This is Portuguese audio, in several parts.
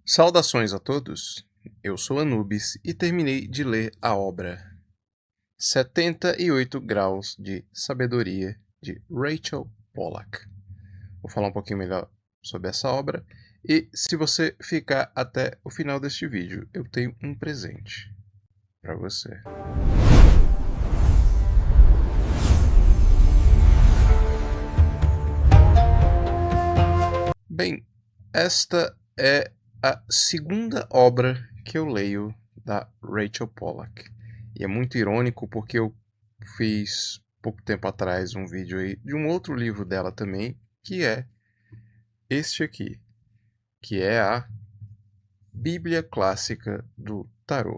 Saudações a todos, eu sou Anubis e terminei de ler a obra 78 Graus de Sabedoria de Rachel Pollack. Vou falar um pouquinho melhor sobre essa obra e se você ficar até o final deste vídeo, eu tenho um presente para você. Bem, esta é a segunda obra que eu leio da Rachel Pollack. E é muito irônico porque eu fiz pouco tempo atrás um vídeo aí de um outro livro dela também, que é este aqui, que é a Bíblia Clássica do Tarô.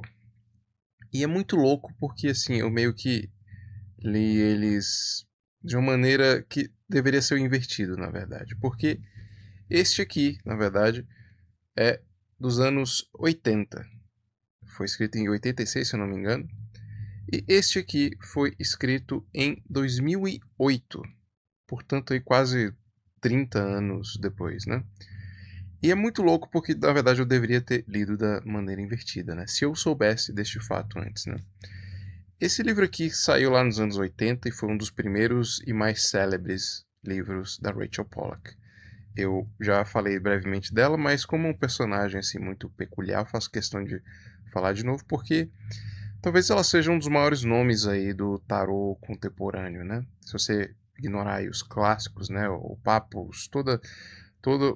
E é muito louco porque assim, eu meio que li eles de uma maneira que deveria ser invertido, na verdade. Porque este aqui, na verdade, é dos anos 80. Foi escrito em 86, se eu não me engano. E este aqui foi escrito em 2008. Portanto, aí quase 30 anos depois, né? E é muito louco porque, na verdade, eu deveria ter lido da maneira invertida, né? Se eu soubesse deste fato antes, né? Esse livro aqui saiu lá nos anos 80 e foi um dos primeiros e mais célebres livros da Rachel Pollack. Eu já falei brevemente dela, mas como um personagem assim muito peculiar, eu faço questão de falar de novo porque talvez ela seja um dos maiores nomes aí do tarô contemporâneo, né? Se você ignorar aí os clássicos, né, o Papos, toda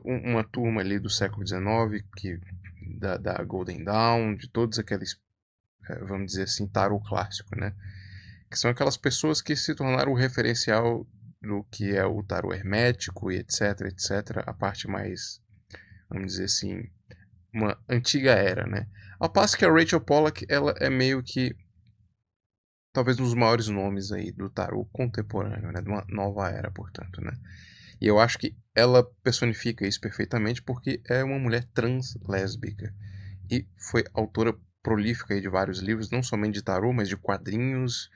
uma turma ali do século XIX, da Golden Dawn, de todos aqueles, vamos dizer assim, tarô clássico, né? Que são aquelas pessoas que se tornaram o referencial do que é o tarô hermético e etc, etc, a parte mais, vamos dizer assim, uma antiga era, né? Ao passo que a Rachel Pollack, ela é meio que talvez um dos maiores nomes aí do tarô contemporâneo, né? De uma nova era, portanto, né? E eu acho que ela personifica isso perfeitamente porque é uma mulher trans lésbica e foi autora prolífica aí de vários livros, não somente de tarô, mas de quadrinhos.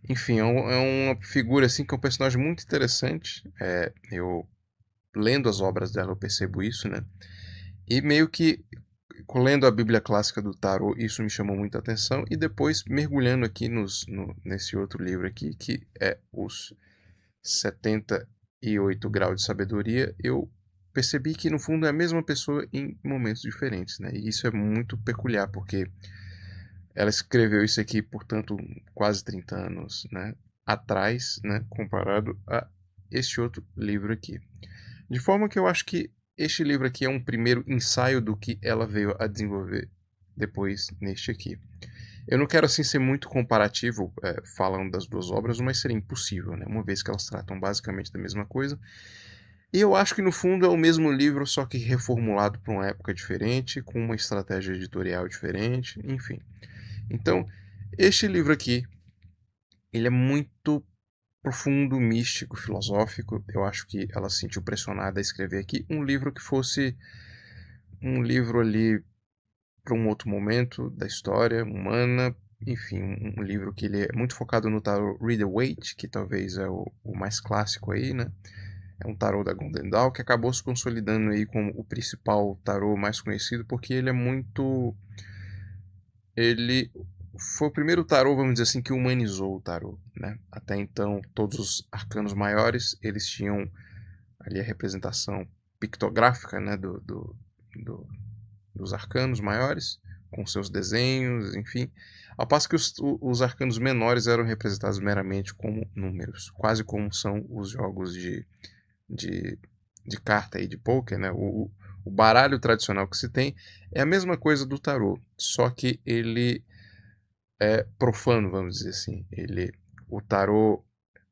Enfim, é uma figura assim que é um personagem muito interessante. Eu lendo as obras dela eu percebo isso, né? E meio que lendo a Bíblia Clássica do Tarot, isso me chamou muita atenção. E depois mergulhando aqui nesse outro livro aqui, que é os 78 Graus de Sabedoria, eu percebi que no fundo é a mesma pessoa em momentos diferentes, né? E isso é muito peculiar, porque ela escreveu isso aqui, portanto, quase 30 anos, né, atrás, né, comparado a este outro livro aqui. De forma que eu acho que este livro aqui é um primeiro ensaio do que ela veio a desenvolver depois neste aqui. Eu não quero assim ser muito comparativo falando das duas obras, mas seria impossível, né? Uma vez que elas tratam basicamente da mesma coisa. E eu acho que no fundo é o mesmo livro, só que reformulado para uma época diferente, com uma estratégia editorial diferente, enfim. Então, este livro aqui, ele é muito profundo, místico, filosófico. Eu acho que ela se sentiu pressionada a escrever aqui um livro que fosse um livro ali para um outro momento da história humana. Enfim, um livro que ele é muito focado no tarot Rider-Waite, que talvez é o mais clássico aí, né? É um tarot da Golden Dawn que acabou se consolidando aí como o principal tarot mais conhecido, porque ele é muito... Ele foi o primeiro tarô, vamos dizer assim, que humanizou o tarô, né? Até então, todos os arcanos maiores, eles tinham ali a representação pictográfica, né, dos arcanos maiores, com seus desenhos, enfim. Ao passo que os arcanos menores eram representados meramente como números, quase como são os jogos de, de carta e de poker, né? O baralho tradicional que se tem é a mesma coisa do tarô, só que ele é profano, vamos dizer assim. O tarô,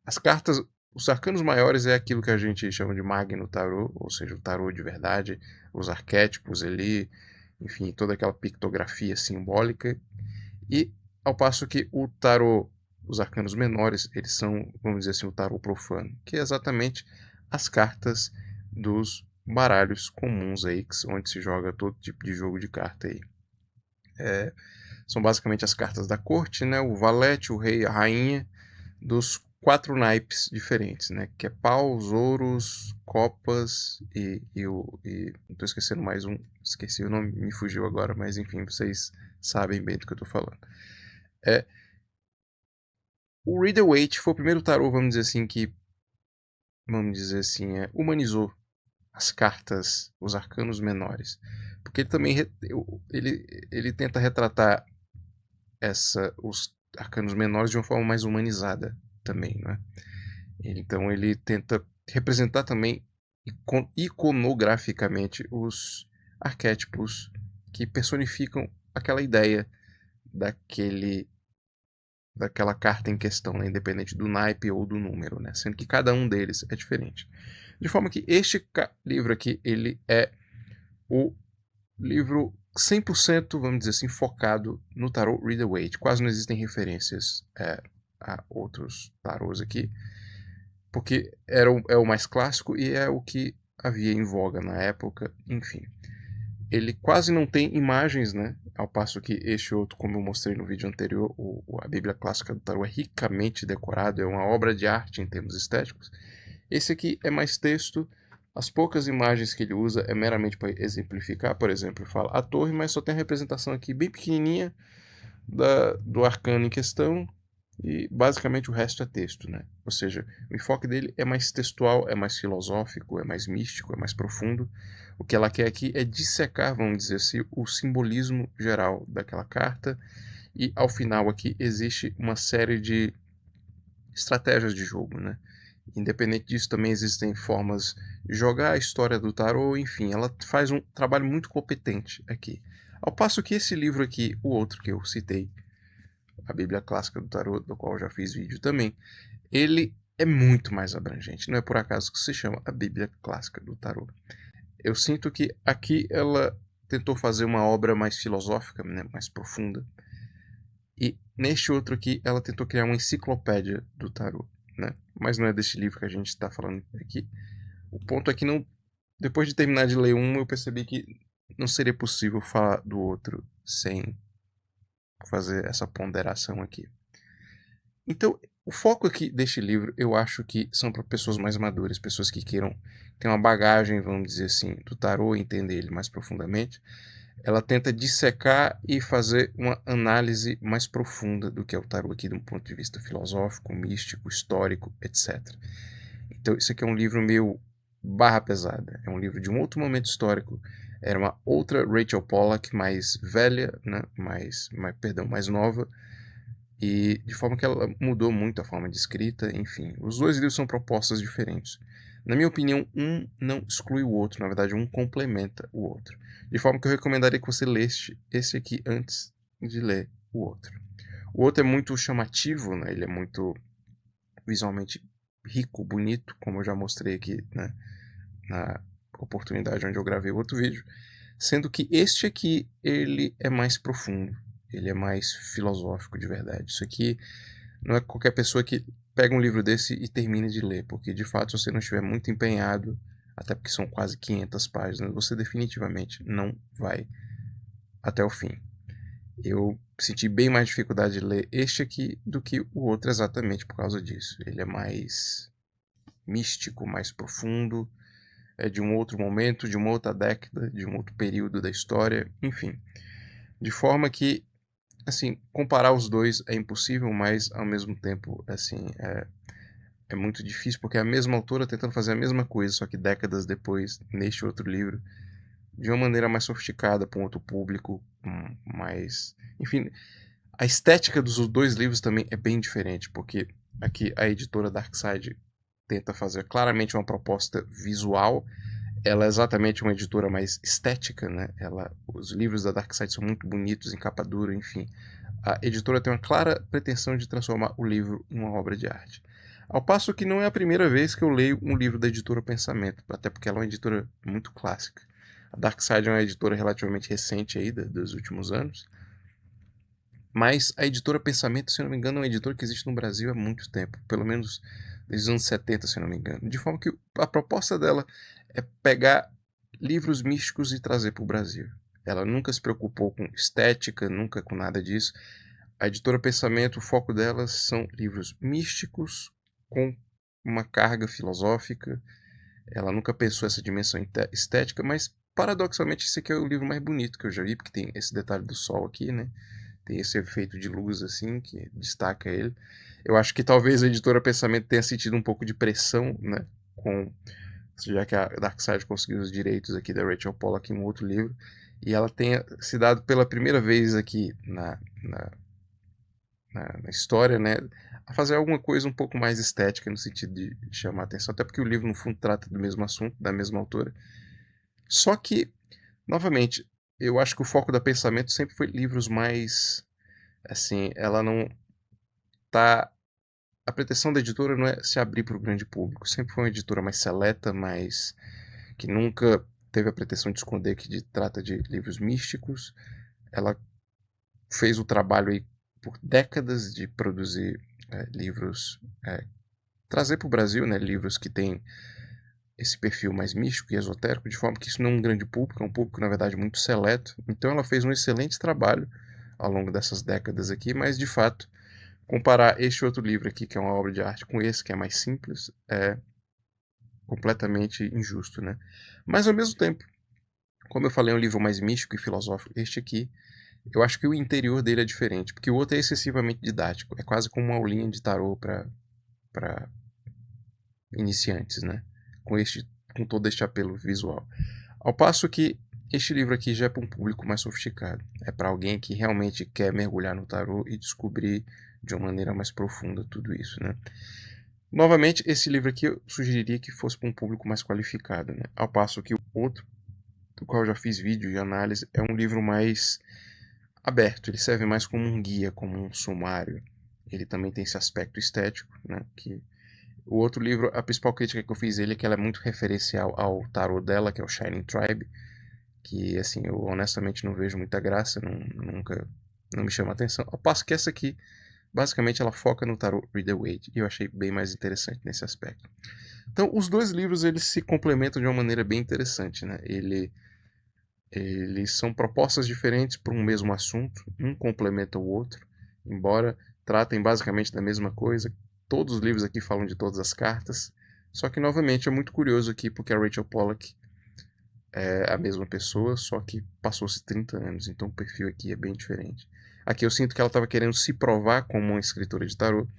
as cartas, os arcanos maiores é aquilo que a gente chama de Magno Tarô, ou seja, o tarô de verdade, os arquétipos ali, enfim, toda aquela pictografia simbólica. E ao passo que o tarô, os arcanos menores, eles são, vamos dizer assim, o tarô profano, que é exatamente as cartas dos baralhos comuns aí, onde se joga todo tipo de jogo de carta aí. São basicamente as cartas da corte, né? O valete, o rei, a rainha, dos 4 naipes diferentes, né? Que é paus, ouros, copas não tô esquecendo mais um, esqueci o nome, me fugiu agora, mas enfim, vocês sabem bem do que eu tô falando. O Rider-Waite foi o primeiro tarô, vamos dizer assim, humanizou as cartas, os arcanos menores, porque ele também ele tenta retratar os arcanos menores de uma forma mais humanizada também, né? Então ele tenta representar também iconograficamente os arquétipos que personificam aquela ideia daquela carta em questão, né? Independente do naipe ou do número, né? Sendo que cada um deles é diferente. De forma que este livro aqui, ele é o livro 100%, vamos dizer assim, focado no tarot Rider-Waite. Quase não existem referências a outros tarôs aqui, porque é o mais clássico e é o que havia em voga na época, enfim. Ele quase não tem imagens, né? Ao passo que este outro, como eu mostrei no vídeo anterior, a Bíblia Clássica do Tarot é ricamente decorado, é uma obra de arte em termos estéticos. Esse aqui é mais texto, as poucas imagens que ele usa é meramente para exemplificar. Por exemplo, ele fala a torre, mas só tem a representação aqui bem pequenininha do arcano em questão, e basicamente o resto é texto, né? Ou seja, o enfoque dele é mais textual, é mais filosófico, é mais místico, é mais profundo. O que ela quer aqui é dissecar, vamos dizer assim, o simbolismo geral daquela carta, e ao final aqui existe uma série de estratégias de jogo, né? Independente disso, também existem formas de jogar a história do tarô, enfim, ela faz um trabalho muito competente aqui. Ao passo que esse livro aqui, o outro que eu citei, a Bíblia Clássica do Tarot, do qual eu já fiz vídeo também, ele é muito mais abrangente. Não é por acaso que se chama a Bíblia Clássica do Tarot. Eu sinto que aqui ela tentou fazer uma obra mais filosófica, né, mais profunda. E neste outro aqui ela tentou criar uma enciclopédia do tarot, né? Mas não é deste livro que a gente está falando aqui. O ponto é que não, depois de terminar de ler um, eu percebi que não seria possível falar do outro sem fazer essa ponderação aqui. Então, o foco aqui deste livro, eu acho que são para pessoas mais maduras, pessoas que queiram ter uma bagagem, vamos dizer assim, do tarô e entender ele mais profundamente. Ela tenta dissecar e fazer uma análise mais profunda do que é o tarô aqui, de um ponto de vista filosófico, místico, histórico, etc. Então, isso aqui é um livro meio barra pesada. É um livro de um outro momento histórico. Era uma outra Rachel Pollack, mais velha, né? mais nova, e de forma que ela mudou muito a forma de escrita, enfim. Os dois livros são propostas diferentes. Na minha opinião, um não exclui o outro, na verdade, um complementa o outro. De forma que eu recomendaria que você lesse esse aqui antes de ler o outro. O outro é muito chamativo, né? Ele é muito visualmente rico, bonito, como eu já mostrei aqui, né? Na oportunidade onde eu gravei o outro vídeo. Sendo que este aqui, ele é mais profundo. Ele é mais filosófico de verdade. Isso aqui não é qualquer pessoa que pega um livro desse e termina de ler, porque de fato, se você não estiver muito empenhado, até porque são quase 500 páginas, você definitivamente não vai até o fim. Eu senti bem mais dificuldade de ler este aqui do que o outro exatamente por causa disso. Ele é mais místico, mais profundo, é de um outro momento, de uma outra década, de um outro período da história, enfim. De forma que, assim, comparar os dois é impossível, mas ao mesmo tempo, assim, é muito difícil, porque é a mesma autora tentando fazer a mesma coisa, só que décadas depois, neste outro livro, de uma maneira mais sofisticada, para um outro público, mais... Enfim, a estética dos dois livros também é bem diferente, porque aqui a editora Darkside tenta fazer claramente uma proposta visual. Ela é exatamente uma editora mais estética, né? Os livros da Darkside são muito bonitos em capa dura, enfim. A editora tem uma clara pretensão de transformar o livro em uma obra de arte. Ao passo que não é a primeira vez que eu leio um livro da editora Pensamento, até porque ela é uma editora muito clássica. A Darkside é uma editora relativamente recente aí, dos últimos anos. Mas a editora Pensamento, se eu não me engano, é uma editora que existe no Brasil há muito tempo, pelo menos desde os anos 70, se eu não me engano. De forma que a proposta dela é pegar livros místicos e trazer para o Brasil. Ela nunca se preocupou com estética, nunca com nada disso. A editora Pensamento, o foco dela são livros místicos com uma carga filosófica. Ela nunca pensou essa dimensão estética, mas paradoxalmente esse aqui é o livro mais bonito que eu já vi, porque tem esse detalhe do sol aqui, né? Tem esse efeito de luz assim que destaca ele. Eu acho que talvez a editora Pensamento tenha sentido um pouco de pressão, né? Já que a Darkseid conseguiu os direitos aqui da Rachel Pollack em um outro livro, e ela tenha se dado pela primeira vez aqui na história, né, a fazer alguma coisa um pouco mais estética no sentido de chamar a atenção, até porque o livro no fundo trata do mesmo assunto, da mesma autora. Só que, novamente, eu acho que o foco da Pensamento sempre foi livros mais, assim, ela não tá, a pretensão da editora não é se abrir para o grande público, sempre foi uma editora mais seleta, mais que nunca teve a pretensão de esconder que trata de livros místicos. Ela fez o trabalho aí por décadas de produzir livros, trazer para o Brasil, né, livros que têm esse perfil mais místico e esotérico, de forma que isso não é um grande público, é um público, na verdade, muito seleto. Então ela fez um excelente trabalho ao longo dessas décadas aqui, mas, de fato, comparar este outro livro aqui, que é uma obra de arte, com esse, que é mais simples, é completamente injusto, né? Mas, ao mesmo tempo, como eu falei, é um livro mais místico e filosófico. Este aqui, eu acho que o interior dele é diferente, porque o outro é excessivamente didático. É quase como uma aulinha de tarô para iniciantes, né? Com todo este apelo visual. Ao passo que este livro aqui já é para um público mais sofisticado. É para alguém que realmente quer mergulhar no tarô e descobrir de uma maneira mais profunda tudo isso, né? Novamente, esse livro aqui eu sugeriria que fosse para um público mais qualificado, né? Ao passo que o outro, do qual eu já fiz vídeo e análise, é um livro mais aberto. Ele serve mais como um guia, como um sumário. Ele também tem esse aspecto estético, né? Que o outro livro, a principal crítica que eu fiz ele é que ela é muito referencial ao tarot dela, que é o Shining Tribe, que assim, eu honestamente não vejo muita graça, nunca não me chama atenção. Ao passo que essa aqui, basicamente ela foca no tarot Rider-Waite, e eu achei bem mais interessante nesse aspecto. Então, os dois livros eles se complementam de uma maneira bem interessante, né? Eles são propostas diferentes para um mesmo assunto, um complementa o outro, embora tratem basicamente da mesma coisa. Todos os livros aqui falam de todas as cartas, só que novamente é muito curioso aqui porque a Rachel Pollack é a mesma pessoa, só que passou-se 30 anos, então o perfil aqui é bem diferente. Aqui eu sinto que ela estava querendo se provar como uma escritora de tarot,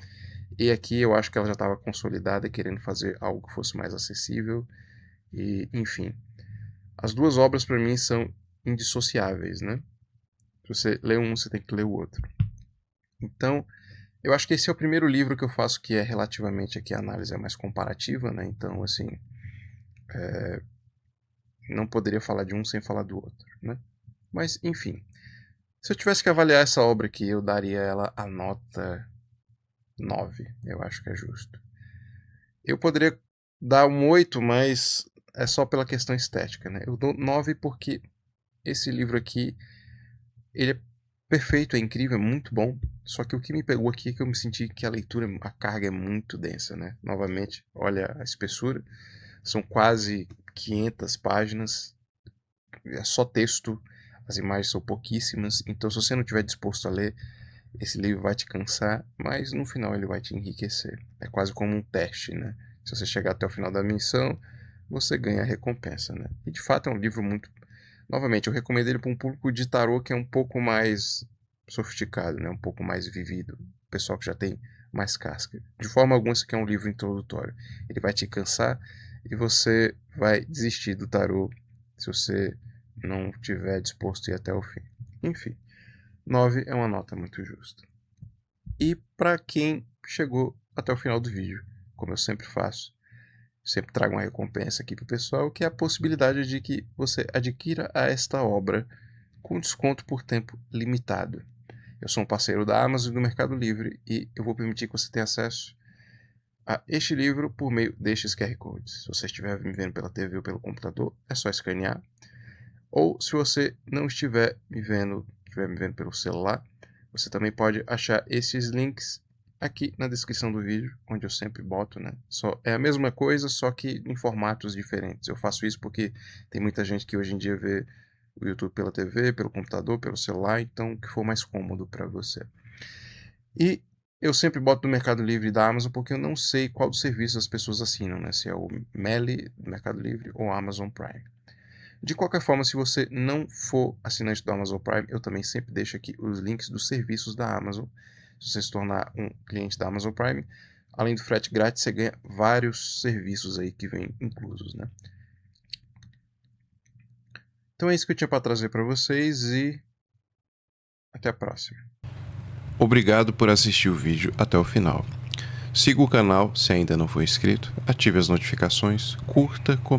e aqui eu acho que ela já estava consolidada, querendo fazer algo que fosse mais acessível, e enfim. As duas obras para mim são indissociáveis, né? Se você lê um, você tem que ler o outro. Então, eu acho que esse é o primeiro livro que eu faço que é relativamente aqui a análise é mais comparativa, né? Então, assim, não poderia falar de um sem falar do outro, né? Mas, enfim, se eu tivesse que avaliar essa obra aqui, eu daria ela a nota 9. Eu acho que é justo. Eu poderia dar um 8, mas é só pela questão estética, né? Eu dou 9 porque esse livro aqui, ele é perfeito, é incrível, é muito bom. Só que o que me pegou aqui é que eu me senti que a leitura, a carga é muito densa, né? Novamente, olha a espessura. São quase 500 páginas. É só texto. As imagens são pouquíssimas. Então, se você não estiver disposto a ler, esse livro vai te cansar. Mas no final ele vai te enriquecer. É quase como um teste, né? Se você chegar até o final da missão, você ganha a recompensa, né? E de fato é um livro muito. Novamente, eu recomendo ele para um público de tarô que é um pouco mais sofisticado, né? Um pouco mais vivido. Pessoal que já tem mais casca. De forma alguma, isso aqui é um livro introdutório. Ele vai te cansar e você vai desistir do tarô se você não estiver disposto a ir até o fim. Enfim, 9 é uma nota muito justa. E para quem chegou até o final do vídeo, como eu sempre faço, sempre trago uma recompensa aqui para o pessoal, que é a possibilidade de que você adquira esta obra com desconto por tempo limitado. Eu sou um parceiro da Amazon e do Mercado Livre e eu vou permitir que você tenha acesso a este livro por meio destes QR Codes. Se você estiver me vendo pela TV ou pelo computador, é só escanear. Ou se você não estiver estiver me vendo pelo celular, você também pode achar esses links aqui na descrição do vídeo, onde eu sempre boto, né? É a mesma coisa, só que em formatos diferentes. Eu faço isso porque tem muita gente que hoje em dia vê o YouTube pela TV, pelo computador, pelo celular, então o que for mais cômodo para você. E Eu sempre boto do Mercado Livre e da Amazon porque eu não sei qual dos serviços as pessoas assinam, né? Se é o Meli do Mercado Livre ou Amazon Prime. De qualquer forma, se você não for assinante do Amazon Prime, eu também sempre deixo aqui os links dos serviços da Amazon. Se você se tornar um cliente da Amazon Prime, além do frete grátis, você ganha vários serviços aí que vêm inclusos, né? Então é isso que eu tinha para trazer para vocês e até a próxima. Obrigado por assistir o vídeo até o final. Siga o canal se ainda não for inscrito, ative as notificações, curta, comente.